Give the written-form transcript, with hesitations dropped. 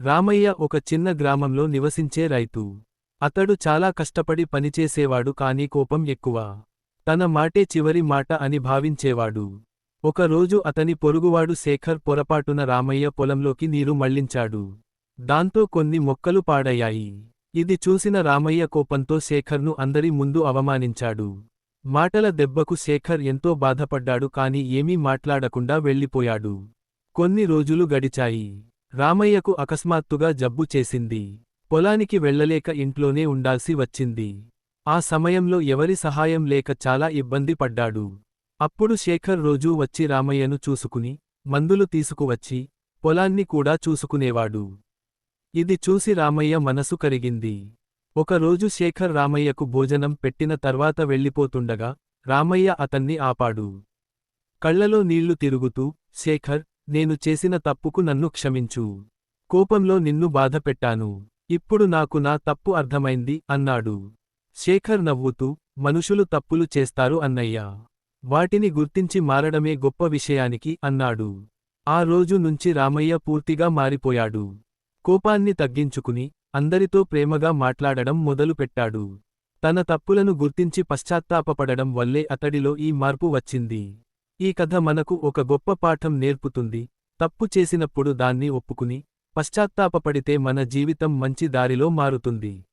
రామయ్య ఒక చిన్న గ్రామంలో నివసించే రైతు. అతడు చాలా కష్టపడి పనిచేసేవాడు కానీ కోపం ఎక్కువ. తన మాటే చివరి మాట అని భావించేవాడు. ఒకరోజు అతని పొరుగువాడు శేఖర్ పొరపాటున రామయ్య పొలంలోకి నీరు మళ్లించాడు. దాంతో కొన్ని మొక్కలు పాడయ్యాయి. ఇది చూసిన రామయ్య కోపంతో శేఖర్ను అందరి ముందు అవమానించాడు. మాటల దెబ్బకు శేఖర్ ఎంతో బాధపడ్డాడు కానీ ఏమీ మాట్లాడకుండా వెళ్ళిపోయాడు. కొన్ని రోజులు గడిచాయి. రామయ్యకు అకస్మాత్తుగా జబ్బు చేసింది. పొలానికి వెళ్ళలేక ఇంట్లోనే ఉండాల్సి వచ్చింది. ఆ సమయంలో ఎవరి సహాయం లేక చాలా ఇబ్బంది పడ్డాడు. అప్పుడు శేఖర్ రోజూ వచ్చి రామయ్యను చూసుకుని, మందులు తీసుకువచ్చి, పొలాన్ని కూడా చూసుకునేవాడు. ఇది చూసి రామయ్య మనసు కరిగింది. ఒకరోజు శేఖర్ రామయ్యకు భోజనం పెట్టిన తర్వాత వెళ్ళిపోతుండగా, రామయ్య అతన్ని ఆపాడు. కళ్లలో నీళ్లు తిరుగుతూ, శేఖర్, నేను చేసిన తప్పుకు నన్ను క్షమించు. కోపంలో నిన్ను బాధపెట్టాను. ఇప్పుడు నాకు నా తప్పు అర్థమైంది అన్నాడు. శేఖర్ నవ్వుతూ, మనుషులు తప్పులు చేస్తారు అన్నయ్యా. వాటిని గుర్తించి మారడమే గొప్ప విషయానికి అన్నాడు. ఆ రోజు నుంచి రామయ్య పూర్తిగా మారిపోయాడు. కోపాన్ని తగ్గించుకుని, అందరితో ప్రేమగా మాట్లాడడం మొదలుపెట్టాడు. తన తప్పులను గుర్తించి పశ్చాత్తాపపడడం వల్లే అతడిలో ఈ మార్పు వచ్చింది. ఈ కథ మనకు ఒక గొప్ప పాఠం నేర్పుతుంది. తప్పు చేసినప్పుడు దాన్ని ఒప్పుకుని, పశ్చాత్తాపపడితే మన జీవితం మంచి దారిలో మారుతుంది.